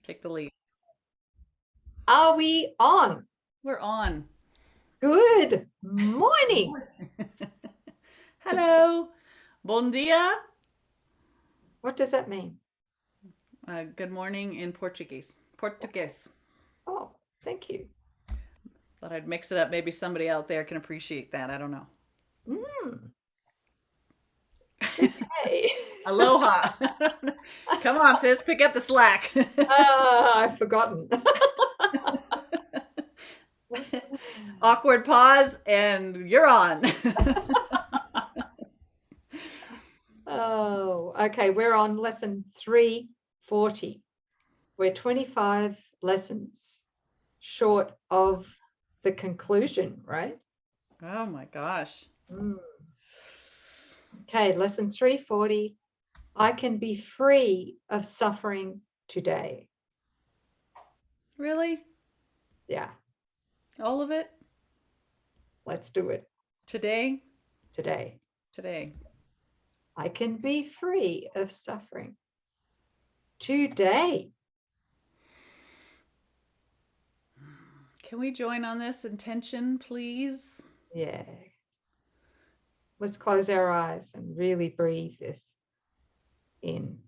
Take the lead. Are we on? We're on. Good morning. Hello. Bom dia. What does that mean? Good morning in Portuguese. Portuguese. Oh, thank you. Thought I'd mix it up. Maybe somebody out there can appreciate that. I don't know. Mm, okay. Aloha. Come on, sis. Pick up the slack. I've forgotten. Awkward pause, and you're on. Oh, okay. We're on lesson 340. We're 25 lessons short of the conclusion, right? Oh my gosh. Mm. Okay, lesson 340. I can be free of suffering today. Really? Yeah, All of it? let's do it Today? today. Today. I can be free of suffering today. Can we join on this intention, please? Yeah. Let's close our eyes and really breathe this in.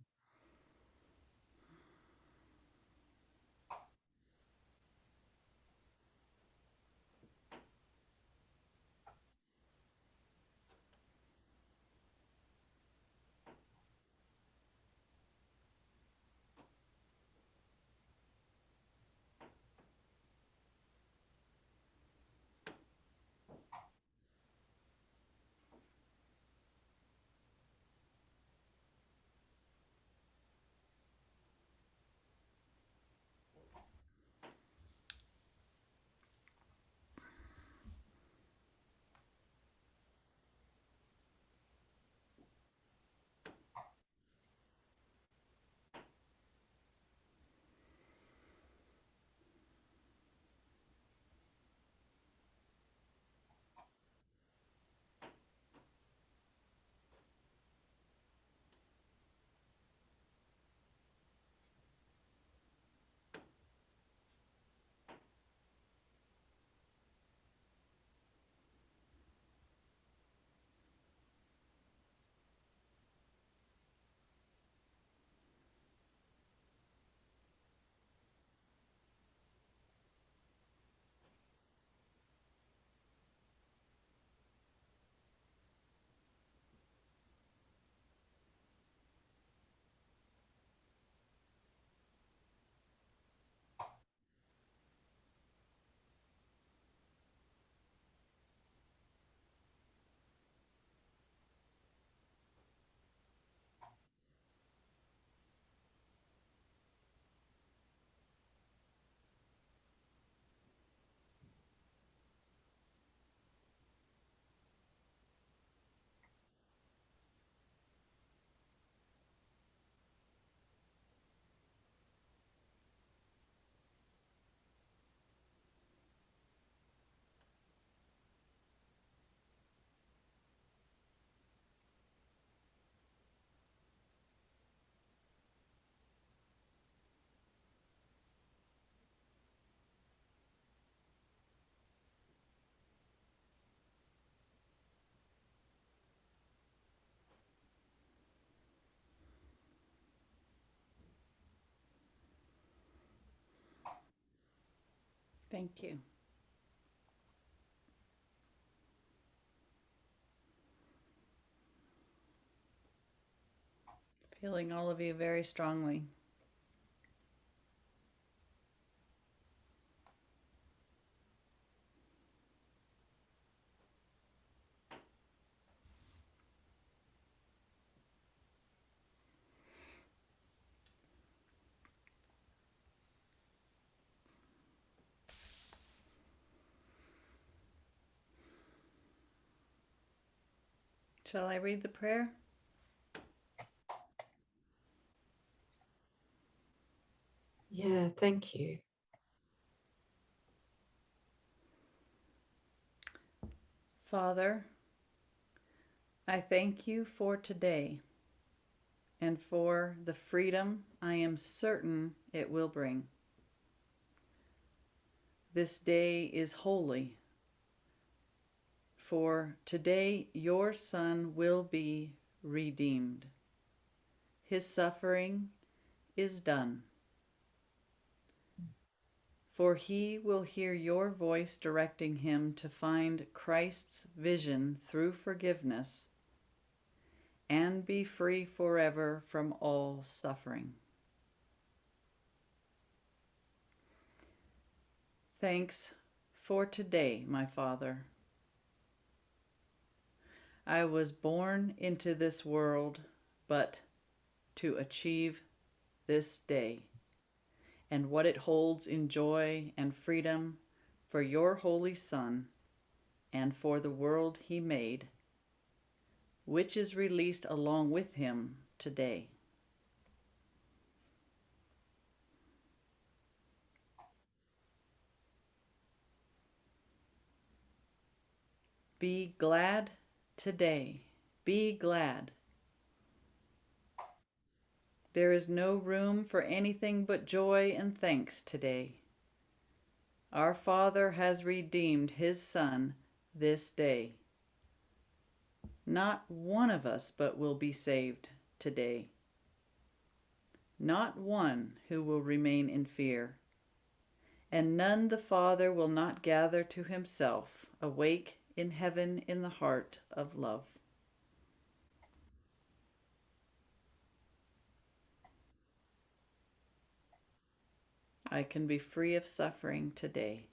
Thank you. Feeling all of you very strongly. Shall I read the prayer? Yeah, thank you. Father, I thank you for today. and for the freedom I am certain it will bring. This day is holy, for today your Son will be redeemed. His suffering is done, for he will hear your voice directing him to find Christ's vision through forgiveness and be free forever from all suffering. Thanks for today, my Father. I was born into this world but to achieve this day and what it holds in joy and freedom for your Holy Son and for the world he made, which is released along with him today. Be glad today. Be glad. There is no room for anything but joy and thanks today. Our Father has redeemed his Son this day. Not one of us but will be saved today. Not one who will remain in fear. And none the Father will not gather to himself, awake in heaven in the heart of love. I can be free of suffering today.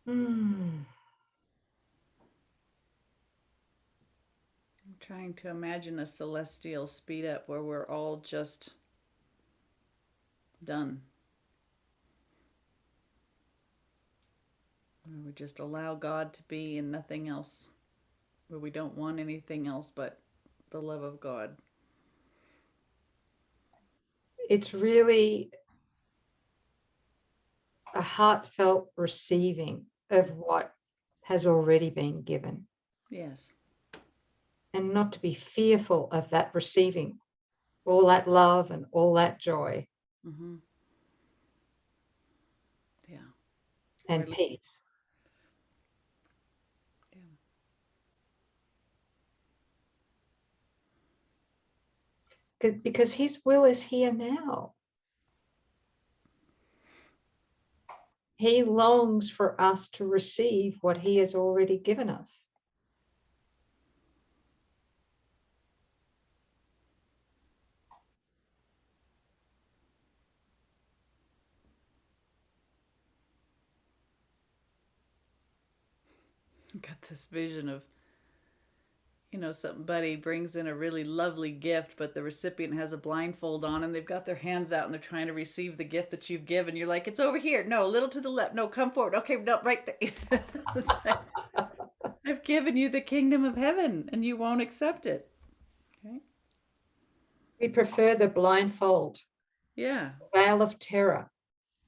Hmm. I'm trying to imagine a celestial speed up where we're all just done. Where we just allow God to be and nothing else. Where we don't want anything else but the love of God. It's really a heartfelt receiving of what has already been given, Yes. and not to be fearful of that receiving all that love and all that joy Mm-hmm. Yeah. and Release. peace. Because his will is here now. He longs for us to receive what he has already given us. Got this vision of, somebody brings in a really lovely gift, but the recipient has a blindfold on and they've got their hands out and they're trying to receive the gift that you've given. You're like, it's over here. No, a little to the left. No, come forward. Okay, no, right there. I've given you the kingdom of heaven and you won't accept it. Okay. We prefer the blindfold, Yeah. veil of terror.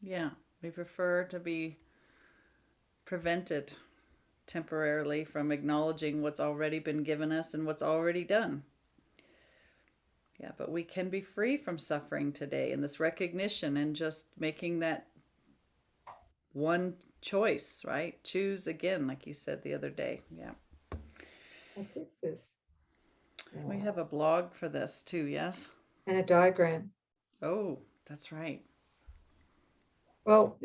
Yeah. We prefer to be prevented temporarily from acknowledging what's already been given us and what's already done. Yeah, but we can be free from suffering today in this recognition and just making that one choice, right? Choose again, like you said the other day. Yeah. That's it, sis. We Yeah. have a blog for this too, yes? And a diagram. Oh, that's right. Well,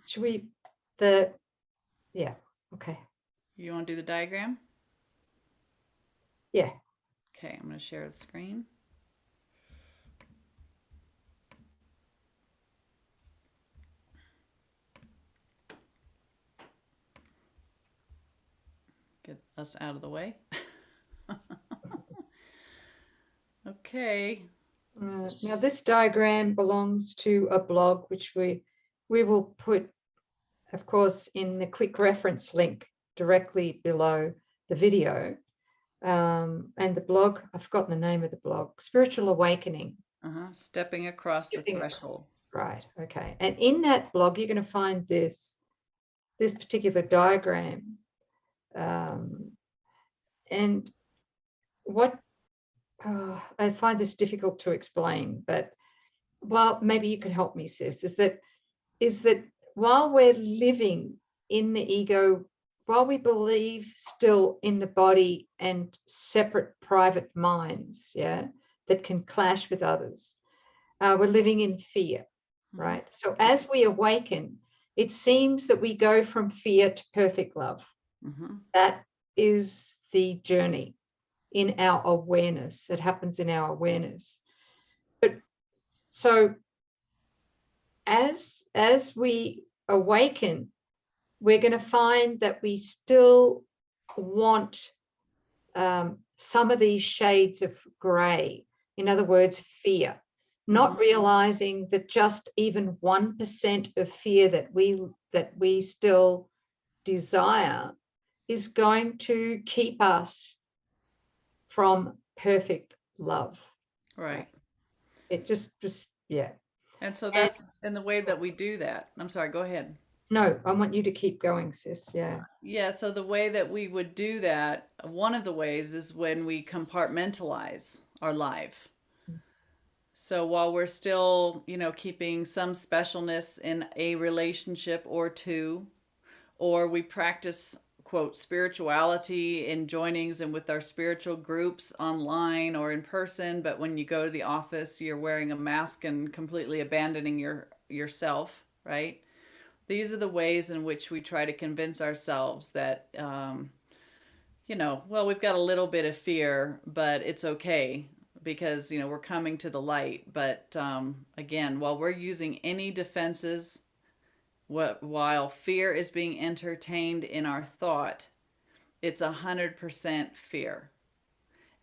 should we, yeah, okay. You want to do the diagram? Yeah. Okay, I'm going to share the screen. Get us out of the way. Okay. Now this diagram belongs to a blog, which we will put, of course, in the quick reference link directly below the video. And the blog, I've forgotten the name of the blog, Spiritual Awakening. Stepping across the threshold. Right. Okay. And in that blog, you're going to find this particular diagram. And what I find this difficult to explain, but well, maybe you can help me, sis, is that while we're living in the ego, while we believe still in the body and separate private minds, yeah, that can clash with others, we're living in fear, right? So as we awaken, it seems that we go from fear to perfect love. That is the journey in our awareness. It happens in our awareness. But so as we awaken, we're going to find that we still want some of these shades of gray. In other words, fear. Not realizing that just even 1% of fear that we still desire is going to keep us from perfect love. Right. It just yeah. And so that's in the way that we do that. I'm sorry, go ahead. No, I want you to keep going, sis. Yeah. Yeah, so the way that we would do that, one of the ways is when we compartmentalize our life. So while we're still, keeping some specialness in a relationship or two, or we practice, quote, spirituality in joinings and with our spiritual groups online or in person, but when you go to the office, you're wearing a mask and completely abandoning yourself, right? These are the ways in which we try to convince ourselves that, well, we've got a little bit of fear, but it's okay because, we're coming to the light. But again, while we're using any defenses, while fear is being entertained in our thought, it's 100% fear.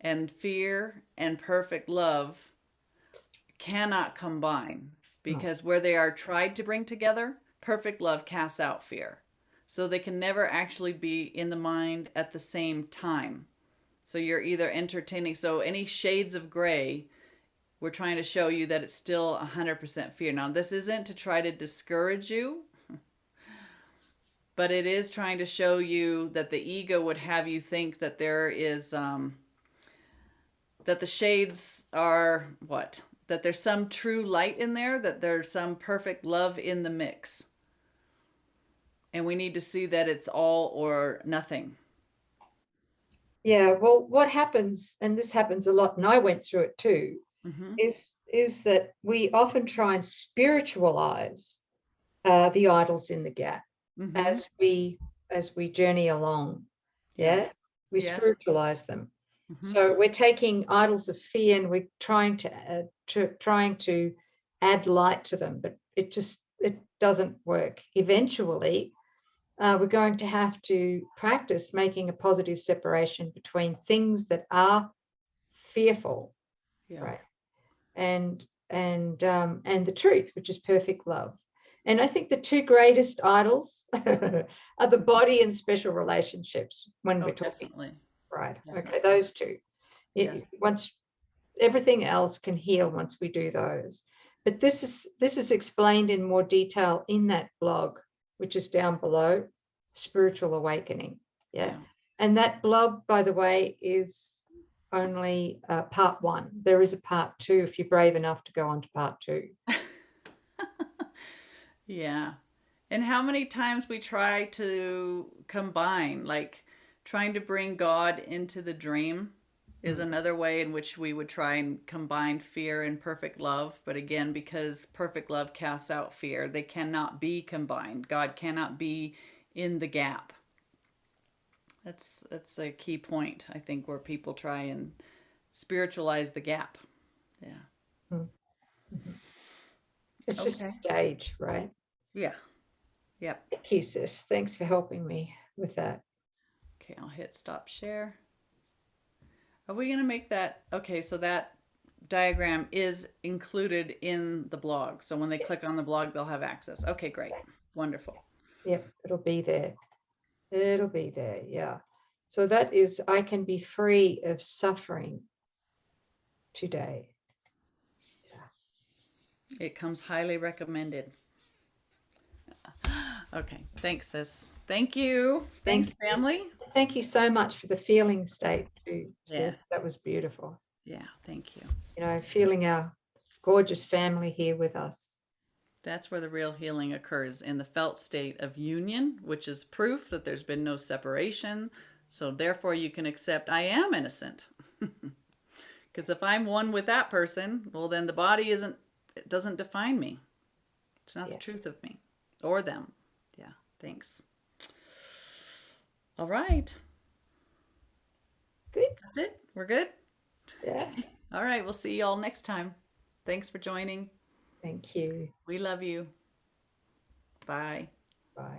And fear and perfect love cannot combine because where they are tried to bring together, perfect love casts out fear. So they can never actually be in the mind at the same time. So you're either entertaining, so any shades of gray, we're trying to show you that it's still 100% fear. Now, this isn't to try to discourage you, but it is trying to show you that the ego would have you think that there is, that the shades are what? That there's some true light in there, that there's some perfect love in the mix. And we need to see that it's all or nothing. Yeah, well, what happens, and this happens a lot, and I went through it too, is that we often try and spiritualize the idols in the gap as we journey along. Yeah, we spiritualize them. So we're taking idols of fear and we're trying to add light to them, but it doesn't work. Eventually, we're going to have to practice making a positive separation between things that are fearful, right, and the truth, which is perfect love. And I think the two greatest idols are the body and special relationships when we're Oh, talking. definitely. Right. Definitely. Okay. Those two. Yes. Once everything else can heal once we do those. But this is explained in more detail in that blog, which is down below, Spiritual Awakening. Yeah. And that blog, by the way, is only part 1. There is a part 2 if you're brave enough to go on to part 2. Yeah. And how many times we try to combine, like trying to bring God into the dream is another way in which we would try and combine fear and perfect love. But again, because perfect love casts out fear, they cannot be combined. God cannot be in the gap. That's a key point, I think, where people try and spiritualize the gap. Yeah. Mm-hmm. It's just a Okay. stage, right? Yeah. Yep. Thank you, sis. Thanks for helping me with that. Okay, I'll hit stop share. Are we going to make that? Okay, so that diagram is included in the blog. So when they click on the blog, they'll have access. Okay, great. Wonderful. Yep, it'll be there. It'll be there. Yeah. So that is, I can be free of suffering today. Yeah. It comes highly recommended. Okay, thanks, sis. Thank you. Thanks, family. Thank you so much for the feeling state too, sis. Yes. That was beautiful. Yeah, thank you. You know, feeling our gorgeous family here with us. That's where the real healing occurs, in the felt state of union, which is proof that there's been no separation. So therefore you can accept I am innocent. Because if I'm one with that person, well, then the body it doesn't define me. It's not the truth of me or them. Yeah, thanks. All right. Good. That's it. We're good. Yeah. All right. We'll see you all next time. Thanks for joining. Thank you. We love you. Bye.